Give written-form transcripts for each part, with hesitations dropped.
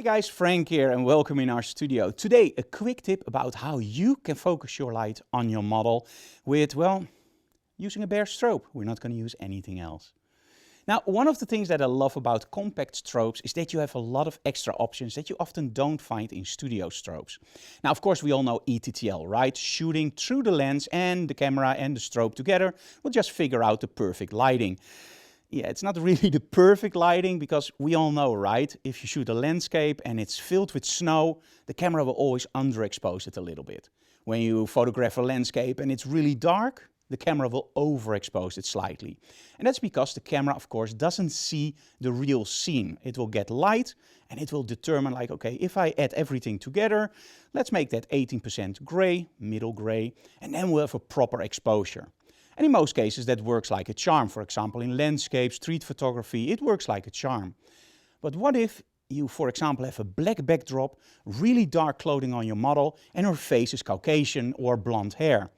guys, Frank here and welcome in our studio. Today a quick tip about how you can focus your light on your model with, well, using a bare strobe. We're not going to use anything else. Now, one of the things that I love about compact strobes is that you have a lot of extra options that you often don't find in studio strobes. Now, of course, we all know ETTL, right? Shooting through the lens and the camera and the strobe together will just figure out the perfect lighting. Yeah, it's not really the perfect lighting because we all know, right? If you shoot a landscape and it's filled with snow, the camera will always underexpose it a little bit. When you photograph a landscape and it's really dark, the camera will overexpose it slightly. And that's because the camera, of course, doesn't see the real scene. It will get light and it will determine like, okay, if I add everything together, let's make that 18% gray, middle gray, and then we'll have a proper exposure. And in most cases that works like a charm. For example, in landscape, street photography, it works like a charm. But what if you, for example, have a black backdrop, really dark clothing on your model, and her face is Caucasian or blonde hair?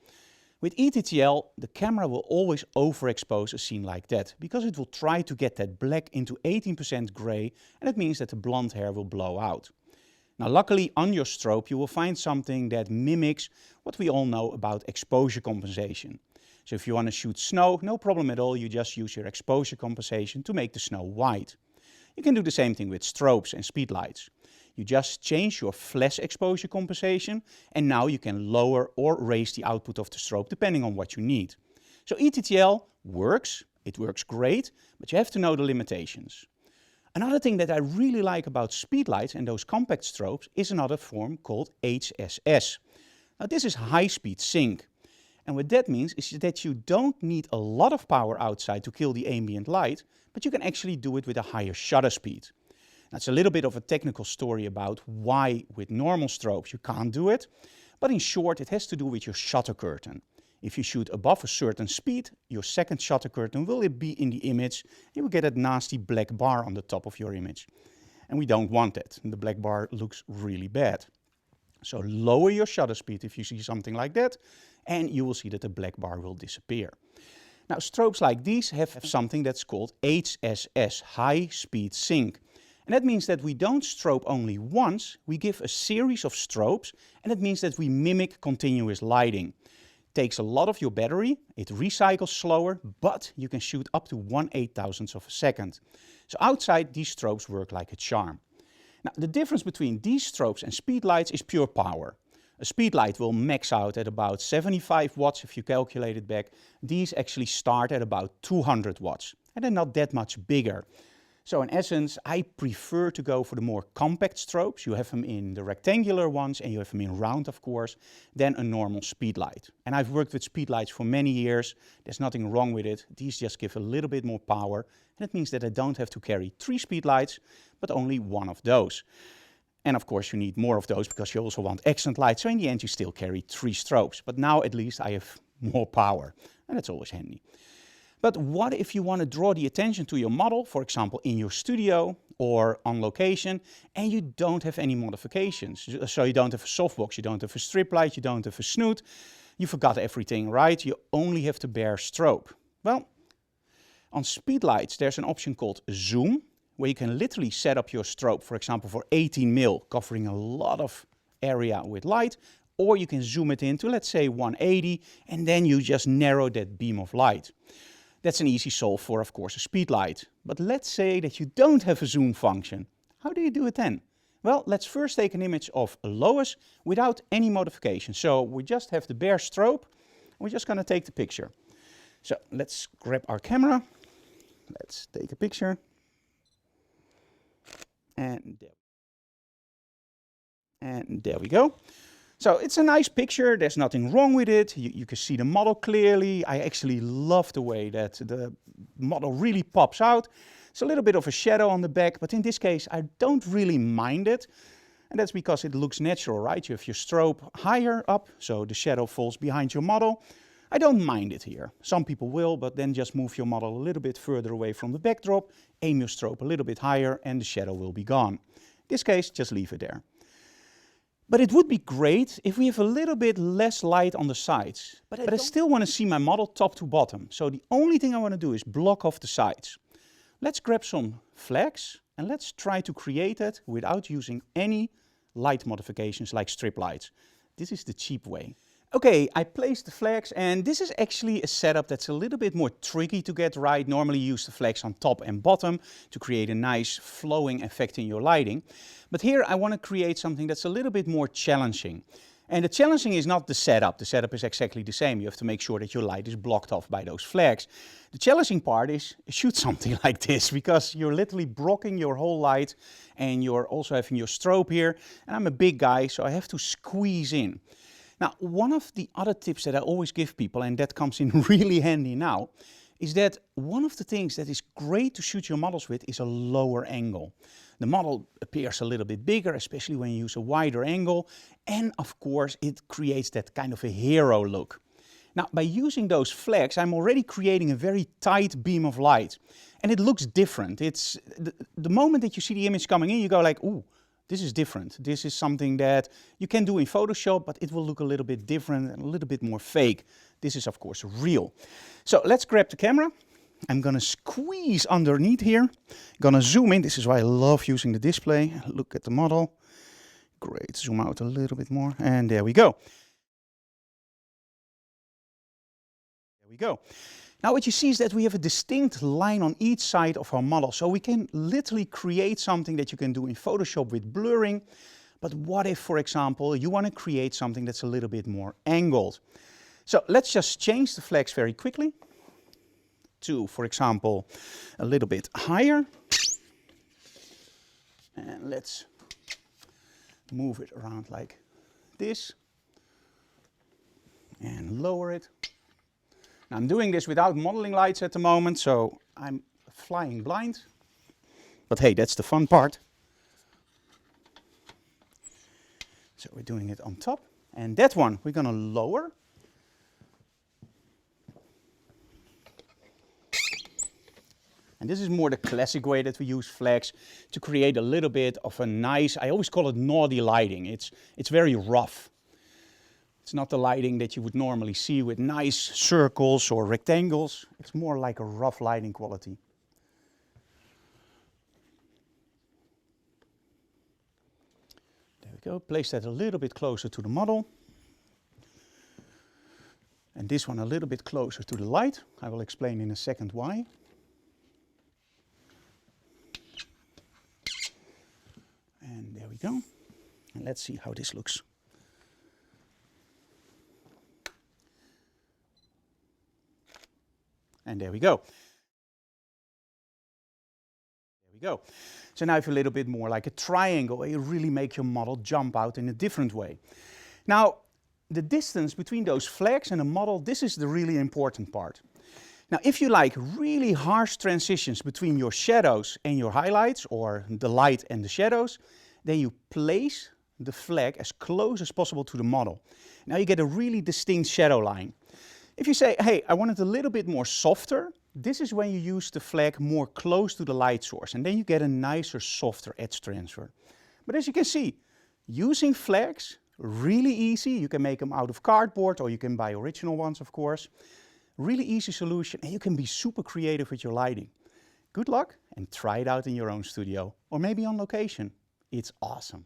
With ETTL, the camera will always overexpose a scene like that, because it will try to get that black into 18% gray, and it means that the blonde hair will blow out. Now, luckily on your strobe you will find something that mimics what we all know about exposure compensation. So if you want to shoot snow, no problem at all, you just use your exposure compensation to make the snow white. You can do the same thing with strobes and speedlights. You just change your flash exposure compensation and now you can lower or raise the output of the strobe depending on what you need. So ETTL works, it works great, but you have to know the limitations. Another thing that I really like about speedlights and those compact strobes is another form called HSS. Now this is high speed sync. And what that means is that you don't need a lot of power outside to kill the ambient light, but you can actually do it with a higher shutter speed. That's a little bit of a technical story about why with normal strobes you can't do it, but in short it has to do with your shutter curtain. If you shoot above a certain speed, your second shutter curtain will be in the image, you will get a nasty black bar on the top of your image. And we don't want that, and the black bar looks really bad. So lower your shutter speed if you see something like that, and you will see that the black bar will disappear. Now, strobes like these have something that's called HSS, high speed sync. And that means that we don't strobe only once, we give a series of strobes, and that means that we mimic continuous lighting. It takes a lot of your battery, it recycles slower, but you can shoot up to 1/8000th of a second. So outside, these strobes work like a charm. Now, the difference between these strobes and speedlights is pure power. A speedlight will max out at about 75 watts if you calculate it back. These actually start at about 200 watts and they're not that much bigger. So in essence, I prefer to go for the more compact strobes. You have them in the rectangular ones and you have them in round, of course, than a normal speedlight. And I've worked with speedlights for many years. There's nothing wrong with it. These just give a little bit more power. And it means that I don't have to carry 3 speedlights, but only 1 of those. And of course you need more of those because you also want accent light. So in the end you still carry 3 strobes. But now at least I have more power. And that's always handy. But what if you want to draw the attention to your model, for example in your studio or on location, and you don't have any modifications? So you don't have a softbox, you don't have a strip light, you don't have a snoot. You forgot everything, right? You only have the bare strobe. Well, on speedlights there's an option called zoom, where you can literally set up your strobe, for example, for 18 mil, covering a lot of area with light, or you can zoom it into, let's say, 180, and then you just narrow that beam of light. That's an easy solve for, of course, a speedlight. But let's say that you don't have a zoom function. How do you do it then? Well, let's first take an image of Lois without any modification. So we just have the bare strobe, and we're just going to take the picture. So let's grab our camera. Let's take a picture. And there we go. So it's a nice picture, there's nothing wrong with it. You can see the model clearly. I actually love the way that the model really pops out. It's a little bit of a shadow on the back, but in this case I don't really mind it. And that's because it looks natural, right? You have your strobe higher up, so the shadow falls behind your model. I don't mind it here. Some people will, but then just move your model a little bit further away from the backdrop, aim your strobe a little bit higher, and the shadow will be gone. In this case, just leave it there. But it would be great if we have a little bit less light on the sides. But I still want to see my model top to bottom. So the only thing I want to do is block off the sides. Let's grab some flags And let's try to create it without using any light modifications like strip lights. This is the cheap way. Okay, I placed the flags, and this is actually a setup that's a little bit more tricky to get right. Normally you use the flags on top and bottom to create a nice flowing effect in your lighting. But here I want to create something that's a little bit more challenging. And the challenging is not the setup. The setup is exactly the same. You have to make sure that your light is blocked off by those flags. The challenging part is shoot something like this, because you're literally blocking your whole light and you're also having your strobe here. And I'm a big guy, so I have to squeeze in. Now, one of the other tips that I always give people, and that comes in really handy now, is that one of the things that is great to shoot your models with is a lower angle. The model appears a little bit bigger, especially when you use a wider angle. And of course, it creates that kind of a hero look. Now, by using those flags, I'm already creating a very tight beam of light. And it looks different. It's the moment that you see the image coming in, you go like, ooh, this is different. This is something that you can do in Photoshop, but it will look a little bit different and a little bit more fake. This is, of course, real. So let's grab the camera. I'm gonna squeeze underneath here. Gonna zoom in. This is why I love using the display. Look at the model. Great. Zoom out a little bit more. And there we go. There we go. Now what you see is that we have a distinct line on each side of our model. So we can literally create something that you can do in Photoshop with blurring. But what if, for example, you want to create something that's a little bit more angled? So let's just change the flags very quickly to, for example, a little bit higher. And let's move it around like this and lower it. Now, I'm doing this without modeling lights at the moment, so I'm flying blind. But hey, that's the fun part. So we're doing it on top. And that one we're going to lower. And this is more the classic way that we use flags to create a little bit of a nice, I always call it naughty lighting. It's very rough. It's not the lighting that you would normally see with nice circles or rectangles. It's more like a rough lighting quality. There we go. Place that a little bit closer to the model. And this one a little bit closer to the light. I will explain in a second why. And there we go. And let's see how this looks. And there we go. There we go. So now you have a little bit more like a triangle where you really make your model jump out in a different way. Now, the distance between those flags and the model, this is the really important part. Now, if you like really harsh transitions between your shadows and your highlights, or the light and the shadows, then you place the flag as close as possible to the model. Now you get a really distinct shadow line. If you say, hey, I want it a little bit more softer, this is when you use the flag more close to the light source, and then you get a nicer, softer edge transfer. But as you can see, using flags, really easy. You can make them out of cardboard, or you can buy original ones, of course. Really easy solution, and you can be super creative with your lighting. Good luck, and try it out in your own studio, or maybe on location. It's awesome.